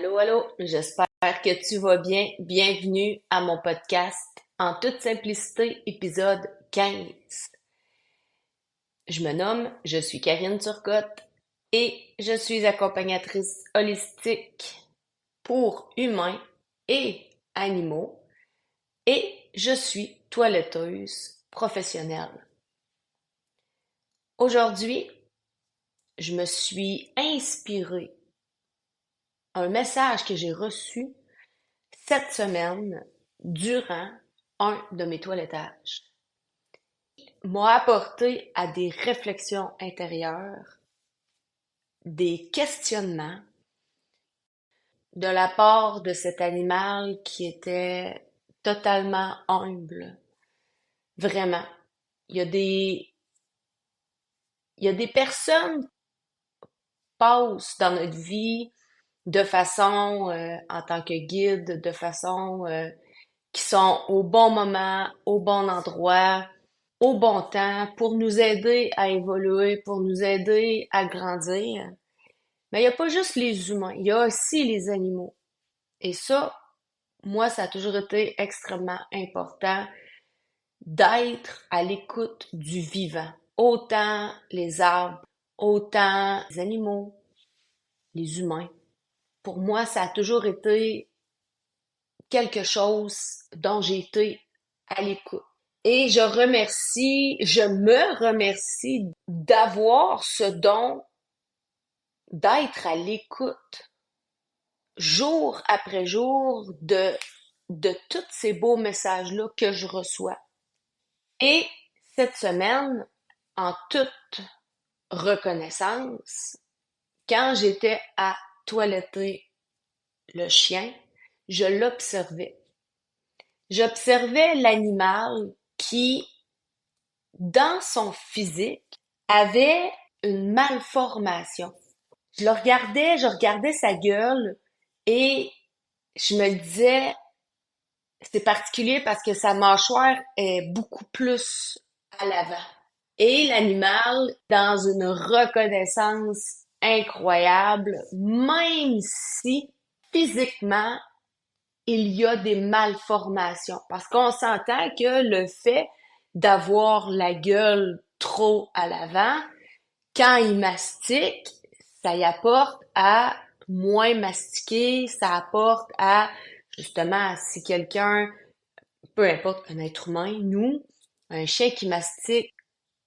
Allô, allô, j'espère que tu vas bien. Bienvenue à mon podcast En toute simplicité, épisode 15. Je suis Karine Turcotte et je suis accompagnatrice holistique pour humains et animaux et je suis toiletteuse professionnelle. Aujourd'hui, je me suis inspirée un message que j'ai reçu cette semaine durant un de mes toilettages m'a apporté à des réflexions intérieures, des questionnements de la part de cet animal qui était totalement humble. Vraiment. Il y a des, il y a des personnes qui passent dans notre vie de façon, en tant que guide, de façon qui sont au bon moment, au bon endroit, au bon temps, pour nous aider à évoluer, pour nous aider à grandir. Mais il n'y a pas juste les humains, il y a aussi les animaux. Et ça, moi, ça a toujours été extrêmement important d'être à l'écoute du vivant. Autant les arbres, autant les animaux, les humains. Pour moi, ça a toujours été quelque chose dont j'ai été à l'écoute. Et je me remercie d'avoir ce don d'être à l'écoute jour après jour de tous ces beaux messages-là que je reçois. Et cette semaine, en toute reconnaissance, quand j'étais à toiletter le chien, je l'observais. J'observais l'animal qui, dans son physique, avait une malformation. Je regardais sa gueule et je me disais, c'est particulier parce que sa mâchoire est beaucoup plus à l'avant. Et l'animal, dans une reconnaissance incroyable, même si physiquement, il y a des malformations. Parce qu'on s'entend que le fait d'avoir la gueule trop à l'avant, quand il mastique, ça y apporte à moins mastiquer, ça apporte à, justement, si quelqu'un, peu importe, un être humain, nous, un chien qui mastique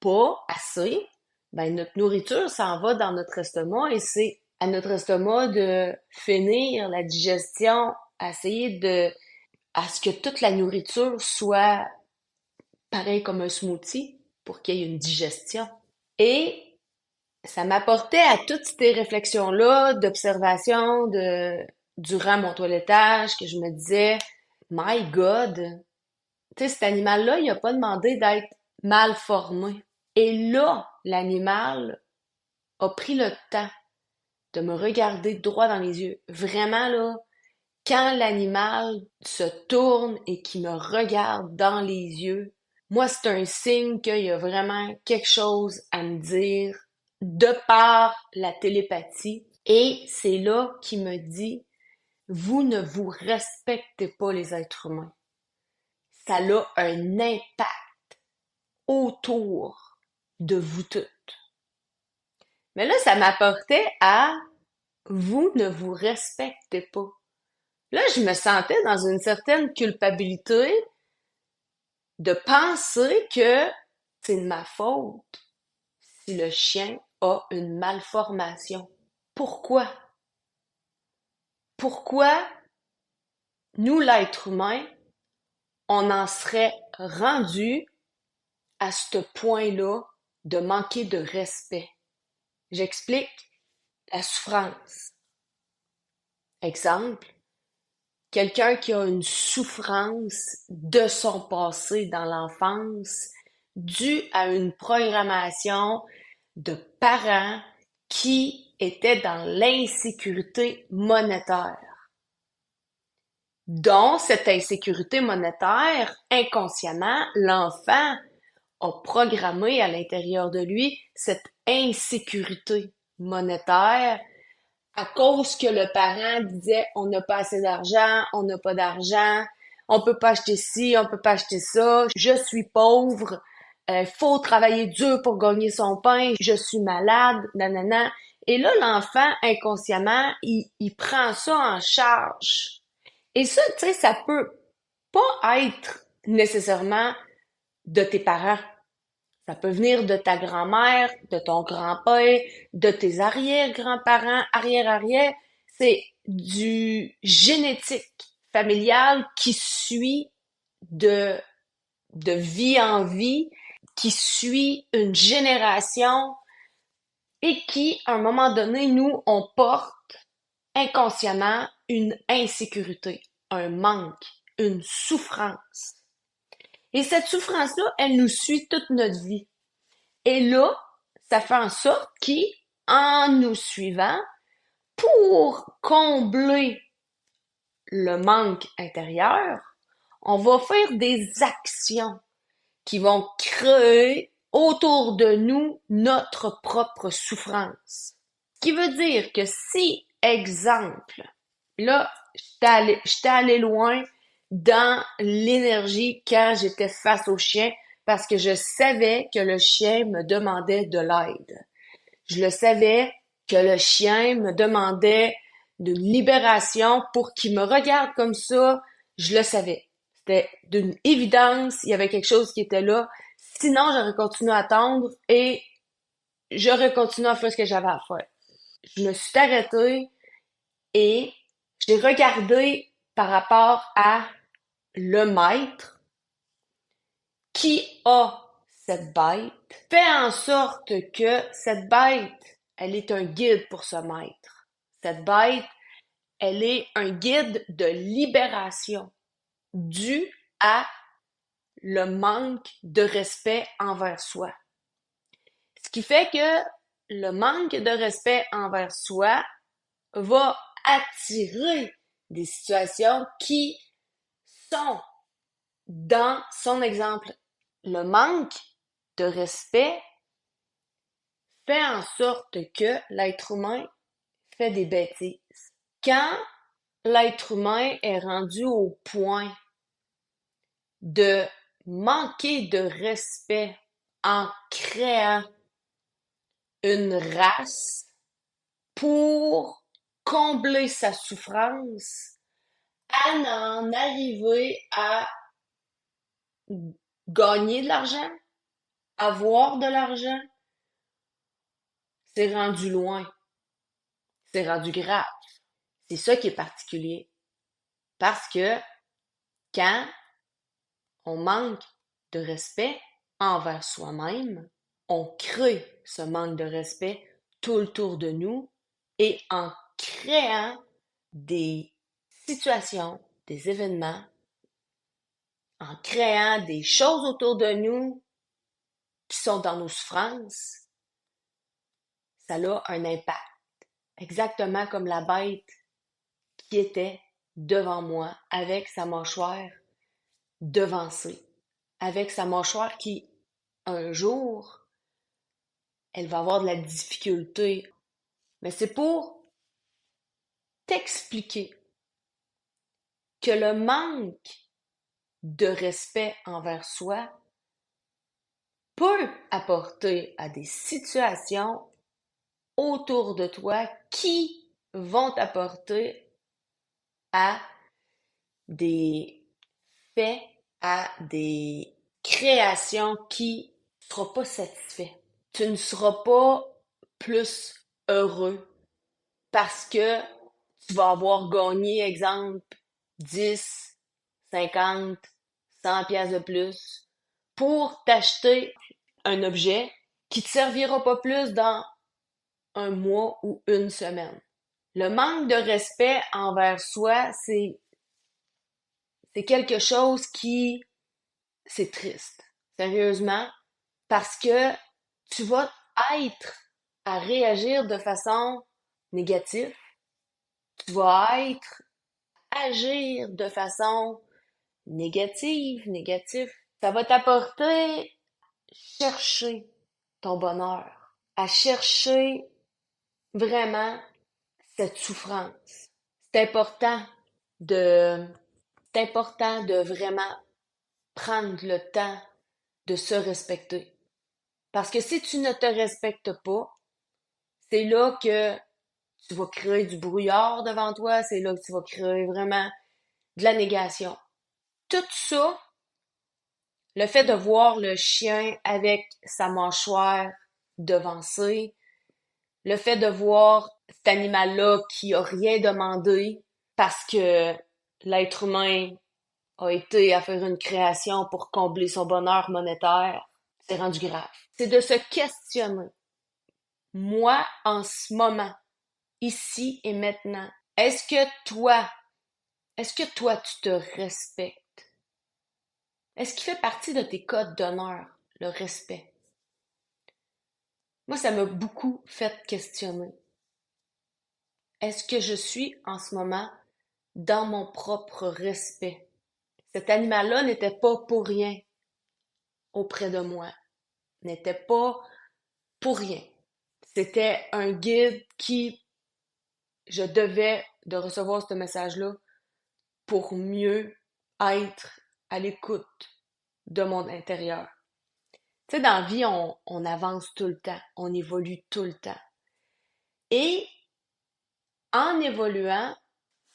pas assez, ben notre nourriture s'en va dans notre estomac et c'est à notre estomac de finir la digestion, à ce que toute la nourriture soit pareil comme un smoothie pour qu'il y ait une digestion. Et ça m'apportait à toutes ces réflexions-là, d'observation durant mon toilettage, que je me disais, My God, tu sais, cet animal-là, il a pas demandé d'être mal formé. Et là, l'animal a pris le temps de me regarder droit dans les yeux. Vraiment, là, quand l'animal se tourne et qu'il me regarde dans les yeux, moi, c'est un signe qu'il y a vraiment quelque chose à me dire de par la télépathie. Et c'est là qu'il me dit, vous ne vous respectez pas les êtres humains. Ça a un impact autour de vous toutes. Mais là, ça m'apportait à vous ne vous respectez pas. Là, je me sentais dans une certaine culpabilité de penser que c'est de ma faute si le chien a une malformation. Pourquoi? Pourquoi nous, l'être humain, on en serait rendu à ce point-là de manquer de respect? J'explique la souffrance. Exemple, quelqu'un qui a une souffrance de son passé dans l'enfance due à une programmation de parents qui étaient dans l'insécurité monétaire. Dans cette insécurité monétaire, inconsciemment, l'enfant a programmé à l'intérieur de lui cette insécurité monétaire à cause que le parent disait on n'a pas assez d'argent, on n'a pas d'argent, on peut pas acheter ci, on peut pas acheter ça, je suis pauvre, faut travailler dur pour gagner son pain, je suis malade, nanana. Et là, l'enfant, inconsciemment, il prend ça en charge. Et ça, tu sais, ça peut pas être nécessairement de tes parents. Ça peut venir de ta grand-mère, de ton grand-père, de tes arrière-grands-parents, arrière-arrière. C'est du génétique familial qui suit de, de vie en vie, qui suit une génération et qui, à un moment donné, nous, on porte inconsciemment une insécurité, un manque, une souffrance. Et cette souffrance-là, elle nous suit toute notre vie. Et là, ça fait en sorte qu'en nous suivant, pour combler le manque intérieur, on va faire des actions qui vont créer autour de nous notre propre souffrance. Ce qui veut dire que si, exemple, là, j'étais allé loin dans l'énergie quand j'étais face au chien parce que je savais que le chien me demandait de l'aide. Je le savais que le chien me demandait d'une libération pour qu'il me regarde comme ça. Je le savais. C'était d'une évidence. Il y avait quelque chose qui était là. Sinon, j'aurais continué à attendre et j'aurais continué à faire ce que j'avais à faire. Je me suis arrêtée et j'ai regardé par rapport à le maître qui a cette bête, fait en sorte que cette bête, elle est un guide pour ce maître. Cette bête, elle est un guide de libération dû à le manque de respect envers soi. Ce qui fait que le manque de respect envers soi va attirer des situations qui sont dans son exemple. Le manque de respect fait en sorte que l'être humain fait des bêtises. Quand l'être humain est rendu au point de manquer de respect en créant une race pour combler sa souffrance, à en arriver à gagner de l'argent, avoir de l'argent, c'est rendu loin, c'est rendu grave. C'est ça qui est particulier. Parce que quand on manque de respect envers soi-même, on crée ce manque de respect tout autour de nous et en créant des situations, des événements, en créant des choses autour de nous qui sont dans nos souffrances, ça a un impact. Exactement comme la bête qui était devant moi avec sa mâchoire devancée, avec sa mâchoire qui, un jour, elle va avoir de la difficulté. Mais c'est pour t'expliquer que le manque de respect envers soi peut apporter à des situations autour de toi qui vont t'apporter à des faits, à des créations qui ne seront pas satisfaits. Tu ne seras pas plus heureux parce que tu vas avoir gagné, exemple, 10, 50, 100 pièces de plus pour t'acheter un objet qui te servira pas plus dans un mois ou une semaine. Le manque de respect envers soi, c'est quelque chose qui, c'est triste. Sérieusement, parce que tu vas être à réagir de façon négative. Tu vas être agir de façon négative. Ça va t'apporter chercher ton bonheur, à chercher vraiment cette souffrance. C'est important de, c'est important de vraiment prendre le temps de se respecter. Parce que si tu ne te respectes pas, c'est là que tu vas créer du brouillard devant toi, c'est là que tu vas créer vraiment de la négation. Tout ça, le fait de voir le chien avec sa mâchoire devancée, le fait de voir cet animal-là qui a rien demandé parce que l'être humain a été à faire une création pour combler son bonheur monétaire, c'est rendu grave. C'est de se questionner. Moi, en ce moment, ici et maintenant, est-ce que toi, tu te respectes? Est-ce qu'il fait partie de tes codes d'honneur, le respect? Moi, ça m'a beaucoup fait questionner. Est-ce que je suis en ce moment dans mon propre respect? Cet animal-là n'était pas pour rien auprès de moi, n'était pas pour rien. C'était un guide qui, je devais de recevoir ce message-là pour mieux être à l'écoute de mon intérieur. Tu sais, dans la vie, on avance tout le temps, on évolue tout le temps. Et en évoluant,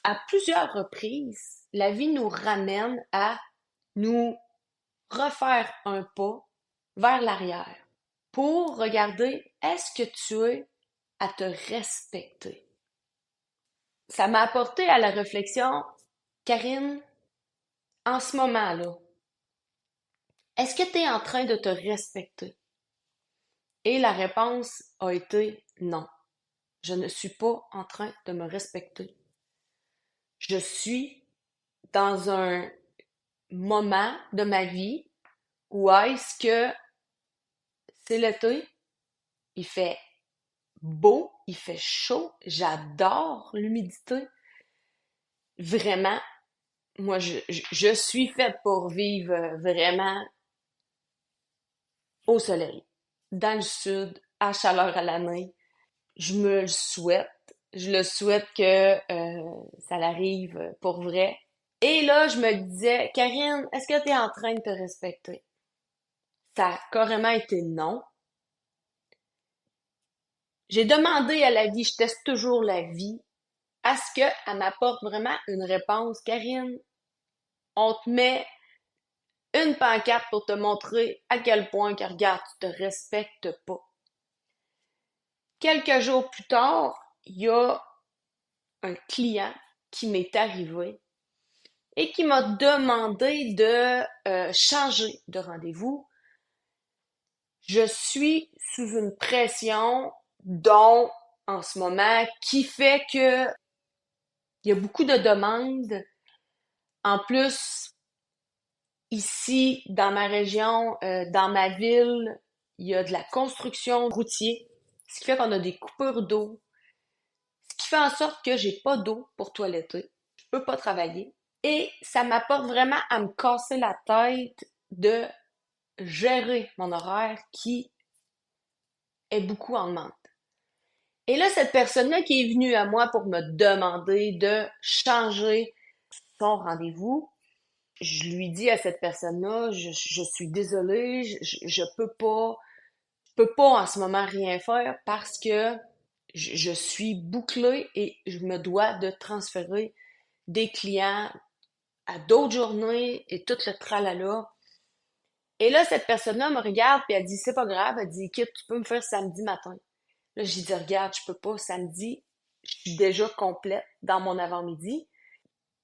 à plusieurs reprises, la vie nous ramène à nous refaire un pas vers l'arrière pour regarder est-ce que tu es à te respecter. Ça m'a apporté à la réflexion, Karine, en ce moment-là, est-ce que tu es en train de te respecter? Et la réponse a été non. Je ne suis pas en train de me respecter. Je suis dans un moment de ma vie où est-ce que c'est l'été, il fait beau, il fait chaud, j'adore l'humidité. Vraiment, moi, je suis faite pour vivre vraiment au soleil, dans le sud, à chaleur à l'année. Je me le souhaite. Je le souhaite que ça l'arrive pour vrai. Et là, je me disais, Karine, est-ce que tu es en train de te respecter? Ça a carrément été non. J'ai demandé à la vie, je teste toujours la vie, à ce qu'elle m'apporte vraiment une réponse. Karine, on te met une pancarte pour te montrer à quel point que regarde, tu te respectes pas. Quelques jours plus tard, il y a un client qui m'est arrivé et qui m'a demandé de changer de rendez-vous. Je suis sous une pression dont en ce moment qui fait que il y a beaucoup de demandes. En plus, ici, dans ma région, dans ma ville, il y a de la construction routière, ce qui fait qu'on a des coupures d'eau, ce qui fait en sorte que j'ai pas d'eau pour toiletter. Je peux pas travailler. Et ça m'apporte vraiment à me casser la tête de gérer mon horaire qui est beaucoup en demande. Et là, cette personne-là qui est venue à moi pour me demander de changer son rendez-vous, je lui dis à cette personne-là, je suis désolée, je peux pas en ce moment rien faire parce que je suis bouclée et je me dois de transférer des clients à d'autres journées et tout le tralala. Et là, cette personne-là me regarde et elle dit, c'est pas grave, elle dit, écoute, tu peux me faire samedi matin. Là, j'ai dit, regarde, je peux pas, samedi, je suis déjà complète dans mon avant-midi.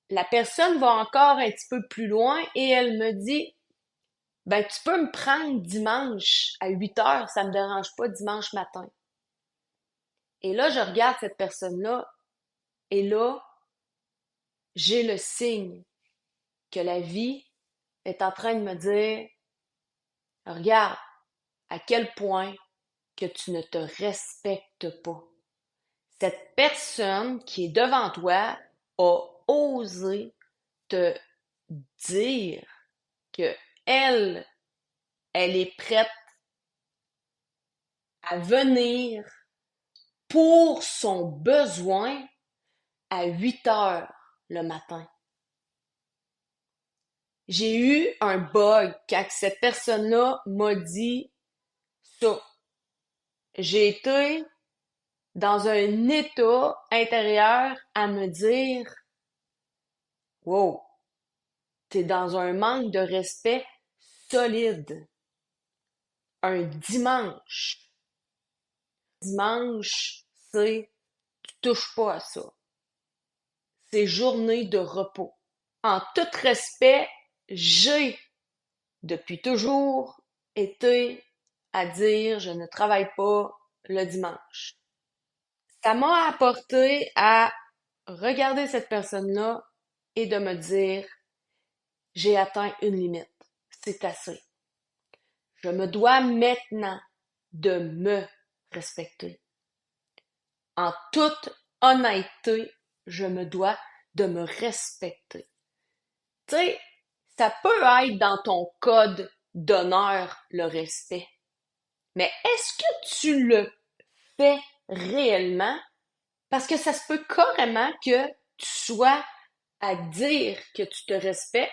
La personne va encore un petit peu plus loin et elle me dit, ben, tu peux me prendre dimanche à 8 heures, ça me dérange pas dimanche matin. Et là, je regarde cette personne-là et là, j'ai le signe que la vie est en train de me dire, regarde à quel point que tu ne te respectes pas. Cette personne qui est devant toi a osé te dire que elle, elle est prête à venir pour son besoin à 8 heures le matin. J'ai eu un bug quand cette personne-là m'a dit ça. J'ai été dans un état intérieur à me dire, wow, t'es dans un manque de respect solide. Un dimanche. Dimanche, c'est, tu touches pas à ça. C'est journée de repos. En tout respect, j'ai, depuis toujours, été à dire je ne travaille pas le dimanche. Ça m'a apporté à regarder cette personne-là et de me dire j'ai atteint une limite. C'est assez. Je me dois maintenant de me respecter. En toute honnêteté, je me dois de me respecter. Tu sais, ça peut être dans ton code d'honneur le respect, mais est-ce que tu le fais réellement? Parce que ça se peut carrément que tu sois à dire que tu te respectes,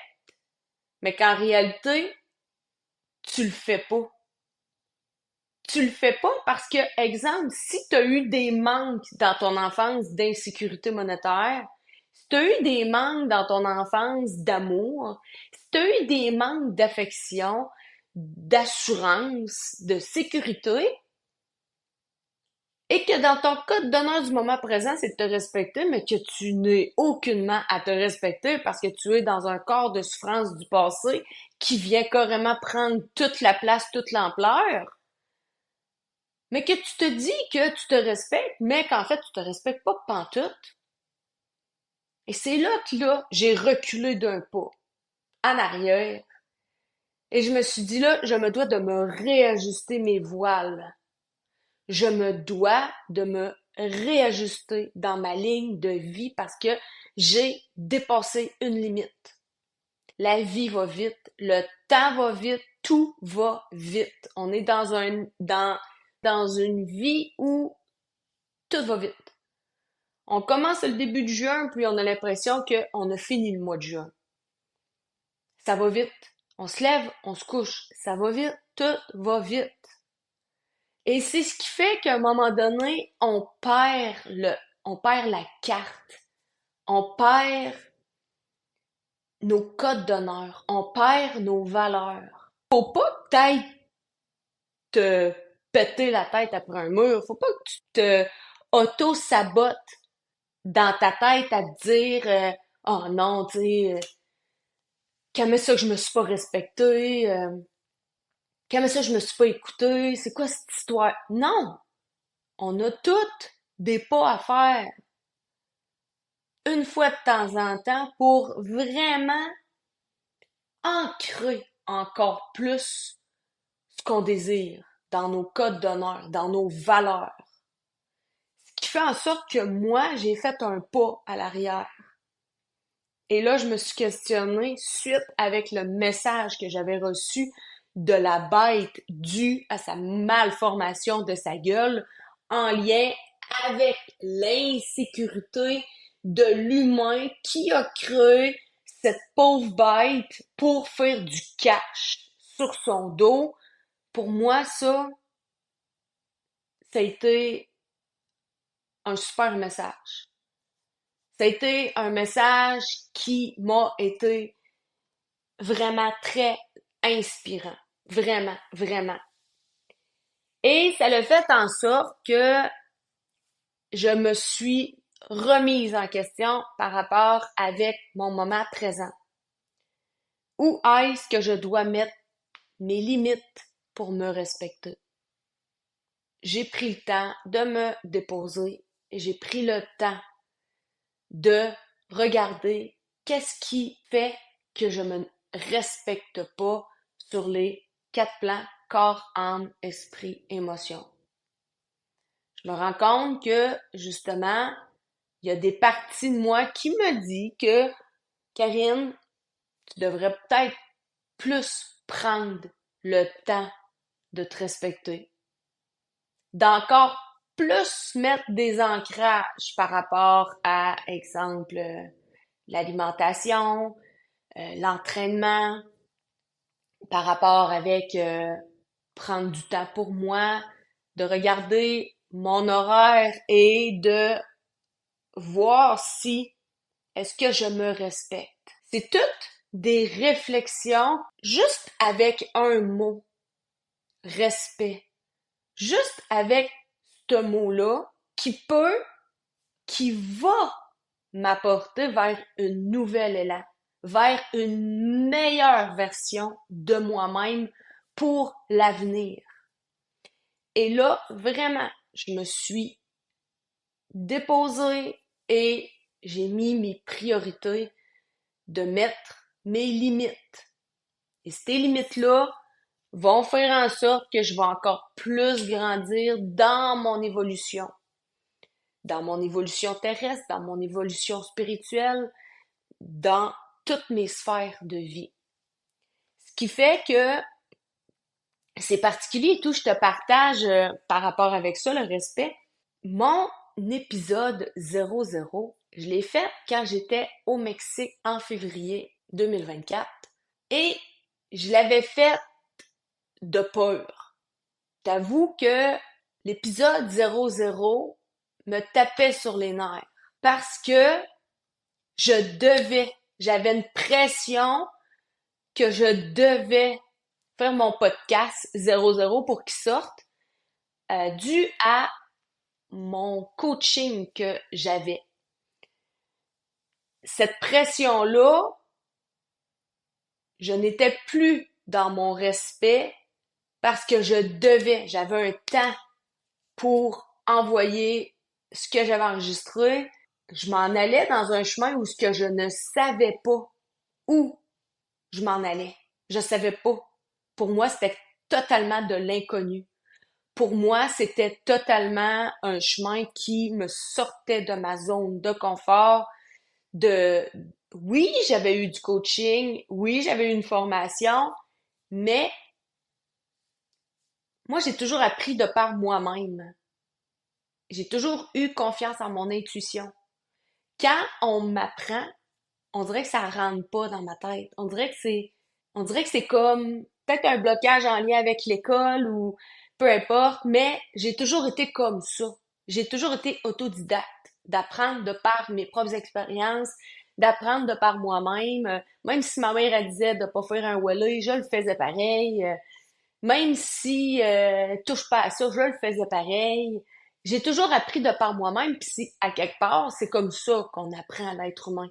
mais qu'en réalité, tu le fais pas. Tu le fais pas parce que, exemple, si tu as eu des manques dans ton enfance d'insécurité monétaire, si tu as eu des manques dans ton enfance d'amour, si tu as eu des manques d'affection, d'assurance, de sécurité, et que dans ton code d'honneur du moment présent, c'est de te respecter, mais que tu n'es aucunement à te respecter parce que tu es dans un corps de souffrance du passé qui vient carrément prendre toute la place, toute l'ampleur, mais que tu te dis que tu te respectes, mais qu'en fait, tu te respectes pas pantoute. Et c'est là que là, j'ai reculé d'un pas en arrière et je me suis dit là, je me dois de me réajuster mes voiles. Je me dois de me réajuster dans ma ligne de vie parce que j'ai dépassé une limite. La vie va vite, le temps va vite, tout va vite. On est dans une vie où tout va vite. On commence le début de juin, puis on a l'impression qu'on a fini le mois de juin. Ça va vite. On se lève, on se couche. Ça va vite, tout va vite. Et c'est ce qui fait qu'à un moment donné, on perd la carte. On perd nos codes d'honneur. On perd nos valeurs. Faut pas peut-être te péter la tête après un mur. Faut pas que tu te auto-sabotes dans ta tête à te dire, oh non, tu sais, comment ça que je me suis pas respectée, comment ça je me suis pas écoutée, c'est quoi cette histoire? Non! On a toutes des pas à faire une fois de temps en temps pour vraiment ancrer encore plus ce qu'on désire dans nos codes d'honneur, dans nos valeurs. Ce qui fait en sorte que moi, j'ai fait un pas à l'arrière. Et là, je me suis questionnée suite avec le message que j'avais reçu de la bête due à sa malformation de sa gueule en lien avec l'insécurité de l'humain qui a créé cette pauvre bête pour faire du cash sur son dos. Pour moi, ça a été un super message. Ça a été un message qui m'a été vraiment très inspirant. Vraiment, vraiment. Et ça l'a fait en sorte que je me suis remise en question par rapport avec mon moment présent. Où est-ce que je dois mettre mes limites pour me respecter? J'ai pris le temps de me déposer et j'ai pris le temps de regarder qu'est-ce qui fait que je me respecte pas sur les 4 plans, corps, âme, esprit, émotion. Je me rends compte que, justement, il y a des parties de moi qui me disent que, Karine, tu devrais peut-être plus prendre le temps de te respecter. D'encore plus mettre des ancrages par rapport à, exemple, l'alimentation, l'entraînement, par rapport avec prendre du temps pour moi, de regarder mon horaire et de voir si est-ce que je me respecte. C'est toutes des réflexions juste avec un mot, respect. Juste avec ce mot-là qui va m'apporter vers une nouvelle élan, vers une meilleure version de moi-même pour l'avenir. Et là, vraiment, je me suis déposée et j'ai mis mes priorités de mettre mes limites. Et ces limites-là vont faire en sorte que je vais encore plus grandir dans mon évolution terrestre, dans mon évolution spirituelle, dans toutes mes sphères de vie. Ce qui fait que c'est particulier et tout, je te partage par rapport avec ça, le respect. Mon épisode 00, je l'ai fait quand j'étais au Mexique en février 2024 et je l'avais fait de peur. T'avoue que l'épisode 00 me tapait sur les nerfs parce que j'avais une pression que je devais faire mon podcast 00 pour qu'il sorte, dû à mon coaching que j'avais. Cette pression-là, je n'étais plus dans mon respect parce que j'avais un temps pour envoyer ce que j'avais enregistré. Je m'en allais dans un chemin où ce que je ne savais pas où je m'en allais. Je savais pas. Pour moi, c'était totalement de l'inconnu. Pour moi, c'était totalement un chemin qui me sortait de ma zone de confort, oui, j'avais eu du coaching, oui, j'avais eu une formation, mais moi, j'ai toujours appris de par moi-même. J'ai toujours eu confiance en mon intuition. Quand on m'apprend, on dirait que ça rentre pas dans ma tête. On dirait que c'est comme peut-être un blocage en lien avec l'école ou peu importe, mais j'ai toujours été comme ça. J'ai toujours été autodidacte, d'apprendre de par mes propres expériences, d'apprendre de par moi-même. Même si ma mère elle disait de pas faire un walley, je le faisais pareil. Même si touche pas à ça, je le faisais pareil. J'ai toujours appris de par moi-même, puis à quelque part, c'est comme ça qu'on apprend à l'être humain.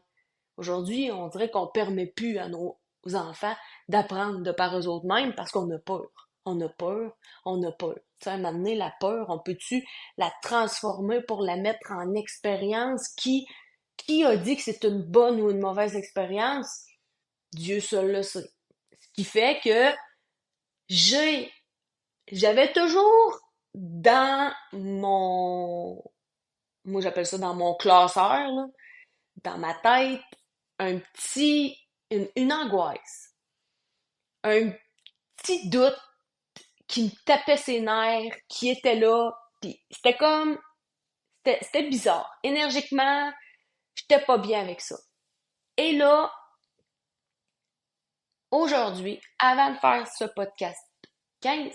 Aujourd'hui, on dirait qu'on permet plus à nos enfants d'apprendre de par eux autres mêmes parce qu'on a peur. On a peur, on a peur. Tu sais, à un moment donné, la peur, on peut-tu la transformer pour la mettre en expérience? Qui a dit que c'est une bonne ou une mauvaise expérience? Dieu seul le sait. Ce qui fait que j'ai j'avais toujours dans moi j'appelle ça dans mon classeur, là, dans ma tête, une angoisse, un petit doute qui me tapait ses nerfs, qui était là, puis c'était bizarre. Énergiquement, j'étais pas bien avec ça. Et là, aujourd'hui, avant de faire ce podcast 15,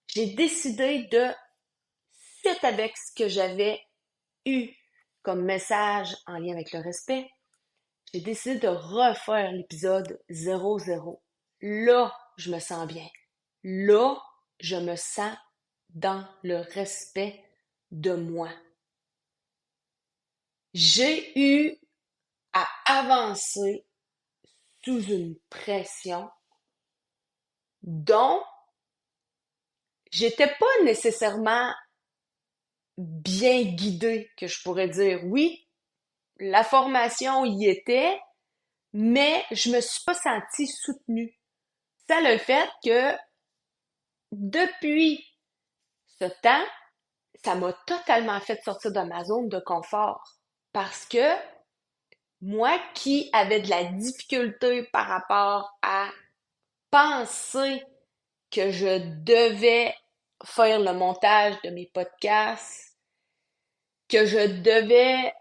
j'ai décidé de, suite avec ce que j'avais eu comme message en lien avec le respect, j'ai décidé de refaire l'épisode 00. Là, je me sens bien. Là, je me sens dans le respect de moi. J'ai eu à avancer sous une pression dont j'étais pas nécessairement bien guidée, que je pourrais dire. Oui, la formation y était, mais je me suis pas sentie soutenue. Ça le fait que depuis ce temps, ça m'a totalement fait sortir de ma zone de confort. Parce que moi qui avais de la difficulté par rapport à penser que je devais faire le montage de mes podcasts, que je devais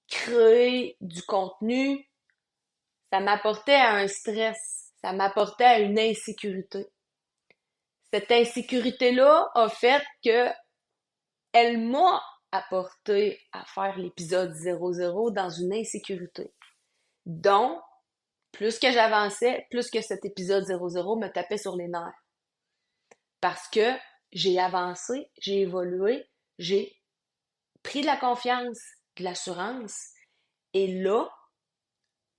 créer du contenu, ça m'apportait à un stress, ça m'apportait à une insécurité. Cette insécurité-là a fait que elle m'a apporté à faire l'épisode 00 dans une insécurité. Donc, plus que j'avançais, plus que cet épisode 00 me tapait sur les nerfs. Parce que j'ai avancé, j'ai évolué, j'ai pris de la confiance, de l'assurance. Et là,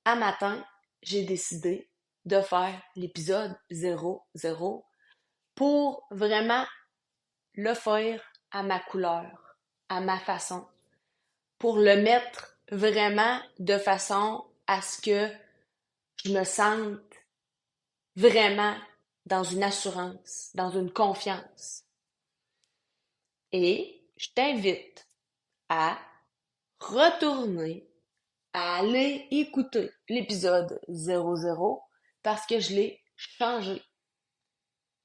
à matin, j'ai décidé de faire l'épisode 00 pour vraiment le faire à ma couleur, à ma façon, pour le mettre vraiment de façon à ce que je me sente vraiment dans une assurance, dans une confiance. Et je t'invite à retourner, à aller écouter l'épisode 00 parce que je l'ai changé.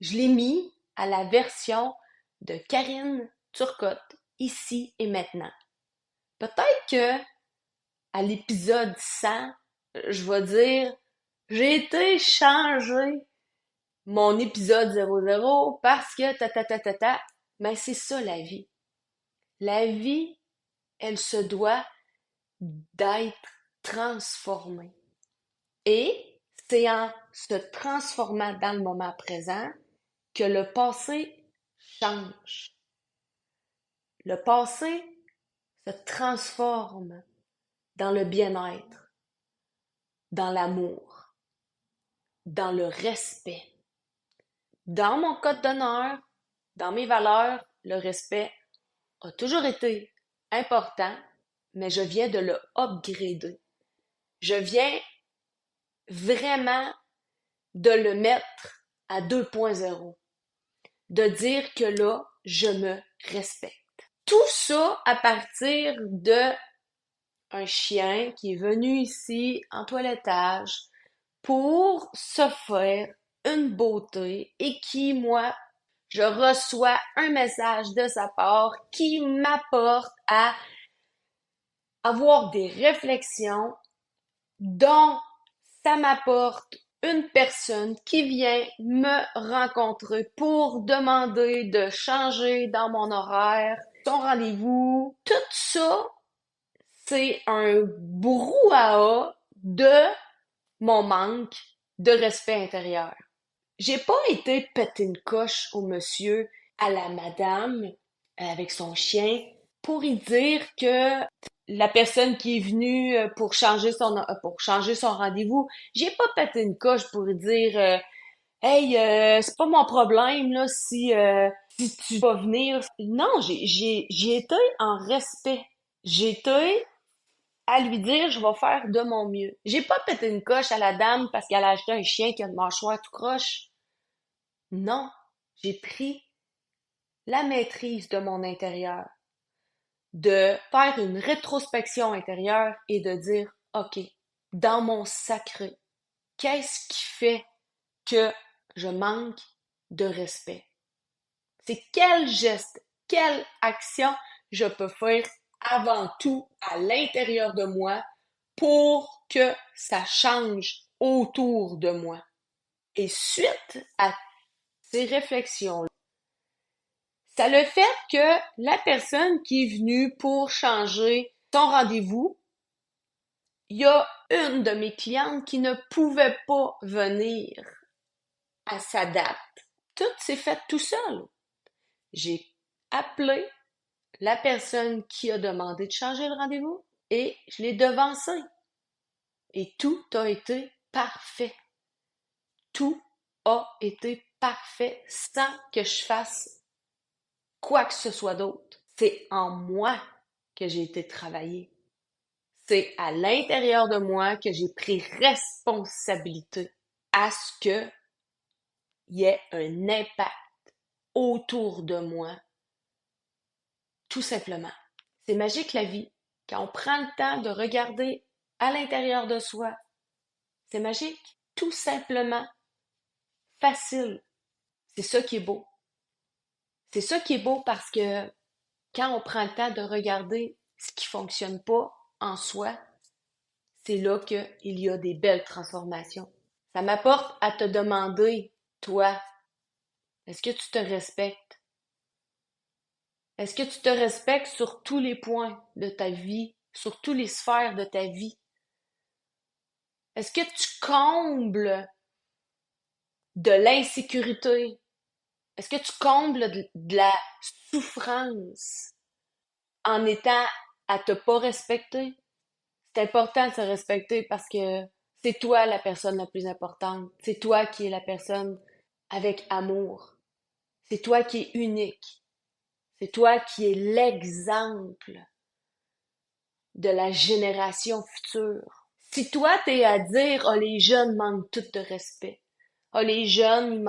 Je l'ai mis à la version de Karine Turcotte, ici et maintenant. Peut-être que à l'épisode 100, je vais dire, j'ai été changer mon épisode 00 parce que ta. Mais c'est ça la vie. La vie, elle se doit d'être transformée. Et c'est en se transformant dans le moment présent que le passé change. Le passé se transforme dans le bien-être, dans l'amour, dans le respect. Dans mon code d'honneur, dans mes valeurs, le respect a toujours été important, mais je viens de le upgrader. Je viens vraiment de le mettre à 2.0, de dire que là, je me respecte. Tout ça à partir de un chien qui est venu ici en toilettage pour se faire une beauté et qui, moi, je reçois un message de sa part qui m'apporte à avoir des réflexions dont ça m'apporte une personne qui vient me rencontrer pour demander de changer dans mon horaire, son rendez-vous. Tout ça, c'est un brouhaha de mon manque de respect intérieur. J'ai pas été péter une coche au monsieur, à la madame, avec son chien, pour y dire que la personne qui est venue pour changer son rendez-vous, j'ai pas pété une coche pour y dire hey, c'est pas mon problème là si tu vas venir. Non, j'ai été en respect. J'ai été à lui dire je vais faire de mon mieux. J'ai pas pété une coche à la dame parce qu'elle a acheté un chien qui a une mâchoire tout croche. Non, j'ai pris la maîtrise de mon intérieur, de faire une rétrospection intérieure et de dire, OK, dans mon sacré, qu'est-ce qui fait que je manque de respect? C'est quel geste, quelle action je peux faire avant tout à l'intérieur de moi pour que ça change autour de moi? Et suite à ces réflexions, ça le fait que la personne qui est venue pour changer son rendez-vous, il y a une de mes clientes qui ne pouvait pas venir à sa date. Tout s'est fait tout seul. J'ai appelé la personne qui a demandé de changer le rendez-vous et je l'ai devancé. Et tout a été parfait. Tout a été parfait sans que je fasse quoi que ce soit d'autre. C'est en moi que j'ai été travailler. C'est à l'intérieur de moi que j'ai pris responsabilité à ce que y ait un impact autour de moi, tout simplement. C'est magique la vie. Quand on prend le temps de regarder à l'intérieur de soi, c'est magique. Tout simplement facile. C'est ça qui est beau. C'est ça qui est beau parce que quand on prend le temps de regarder ce qui fonctionne pas en soi, c'est là qu'il y a des belles transformations. Ça m'apporte à te demander, toi, est-ce que tu te respectes? Est-ce que tu te respectes sur tous les points de ta vie, sur toutes les sphères de ta vie? Est-ce que tu combles de l'insécurité? Est-ce que tu combles de la souffrance en étant à te pas respecter? C'est important de se respecter parce que c'est toi la personne la plus importante. C'est toi qui es la personne avec amour. C'est toi qui es unique. C'est toi qui es l'exemple de la génération future. Si toi, t'es à dire, oh, les jeunes manquent tout de respect. Oh, les jeunes,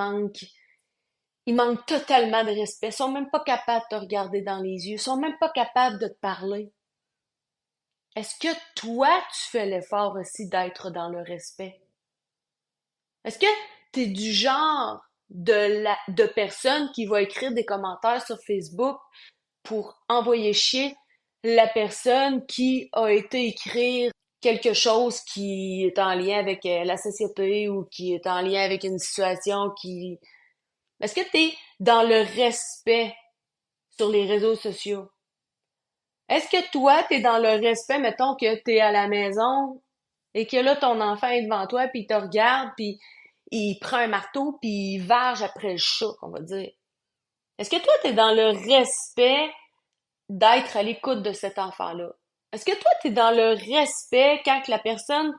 ils manquent totalement de respect. Ils sont même pas capables de te regarder dans les yeux. Ils sont même pas capables de te parler. Est-ce que toi, tu fais l'effort aussi d'être dans le respect? Est-ce que t'es du genre de personne qui va écrire des commentaires sur Facebook pour envoyer chier la personne qui a été écrire quelque chose qui est en lien avec la société ou qui est en lien avec une situation qui... Est-ce que t'es dans le respect sur les réseaux sociaux? Est-ce que toi, t'es dans le respect, mettons que t'es à la maison et que là, ton enfant est devant toi, puis il te regarde, puis il prend un marteau, puis il varge après le chat, on va dire. Est-ce que toi, t'es dans le respect d'être à l'écoute de cet enfant-là? Est-ce que toi, t'es dans le respect quand que la personne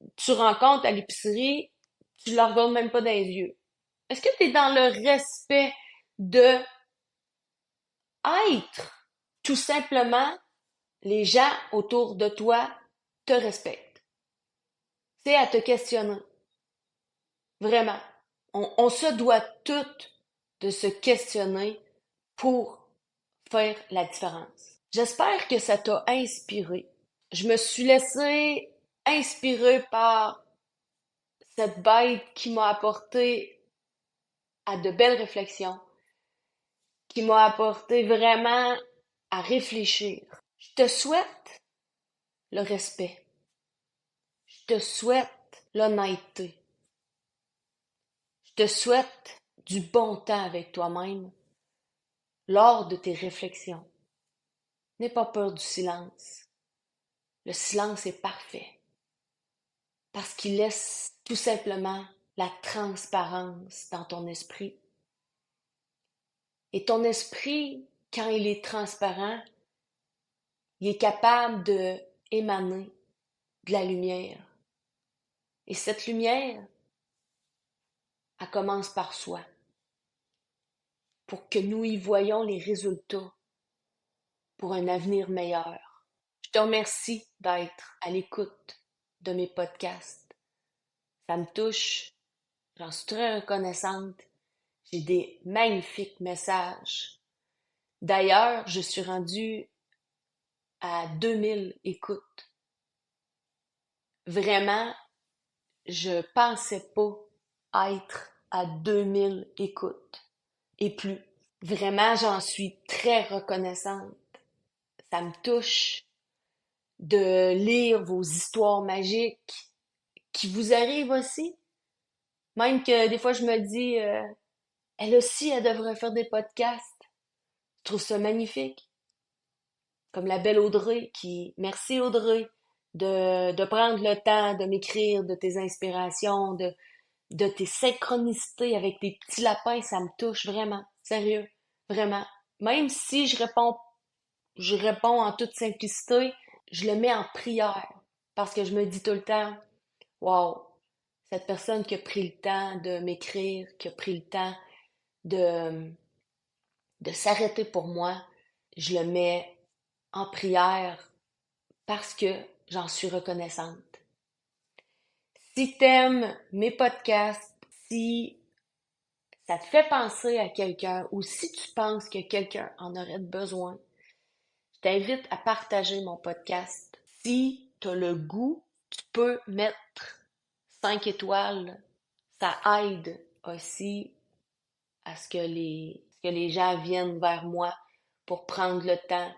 que tu rencontres à l'épicerie, tu la regardes même pas dans les yeux? Est-ce que t'es dans le respect de être tout simplement les gens autour de toi te respectent? C'est à te questionner. Vraiment. On se doit toutes de se questionner pour faire la différence. J'espère que ça t'a inspiré. Je me suis laissée inspirer par cette bête qui m'a apporté à de belles réflexions, qui m'a apporté vraiment à réfléchir. Je te souhaite le respect. Je te souhaite l'honnêteté. Je te souhaite du bon temps avec toi-même lors de tes réflexions. N'aie pas peur du silence. Le silence est parfait parce qu'il laisse tout simplement la transparence dans ton esprit. Et ton esprit, quand il est transparent, il est capable de émaner de la lumière. Et cette lumière, elle commence par soi, pour que nous y voyons les résultats pour un avenir meilleur. Je te remercie d'être à l'écoute de mes podcasts. Ça me touche, j'en suis très reconnaissante. J'ai des magnifiques messages. D'ailleurs, je suis rendue à 2000 écoutes. Vraiment, je pensais pas être à 2000 écoutes et plus. Vraiment, j'en suis très reconnaissante. Ça me touche de lire vos histoires magiques qui vous arrivent aussi. Même que des fois, je me dis, elle aussi, elle devrait faire des podcasts. Je trouve ça magnifique. Comme la belle Audrey qui, merci Audrey, de prendre le temps de m'écrire de tes inspirations, de tes synchronicités avec tes petits lapins, ça me touche vraiment, sérieux, vraiment. Même si je réponds en toute simplicité, je le mets en prière parce que je me dis tout le temps, wow, cette personne qui a pris le temps de m'écrire, qui a pris le temps de, de s'arrêter pour moi, je le mets en prière parce que j'en suis reconnaissante. Si t'aimes mes podcasts, si ça te fait penser à quelqu'un ou si tu penses que quelqu'un en aurait besoin, je t'invite à partager mon podcast. Si tu as le goût, tu peux mettre 5 étoiles. Ça aide aussi à ce que que les gens viennent vers moi pour prendre le temps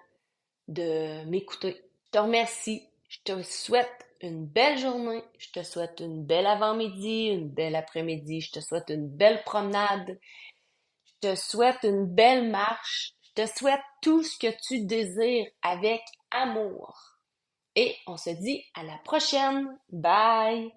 de m'écouter. Je te remercie. Je te souhaite une belle journée. Je te souhaite une belle avant-midi, une belle après-midi. Je te souhaite une belle promenade. Je te souhaite une belle marche. Je te souhaite tout ce que tu désires avec amour. Et on se dit à la prochaine. Bye!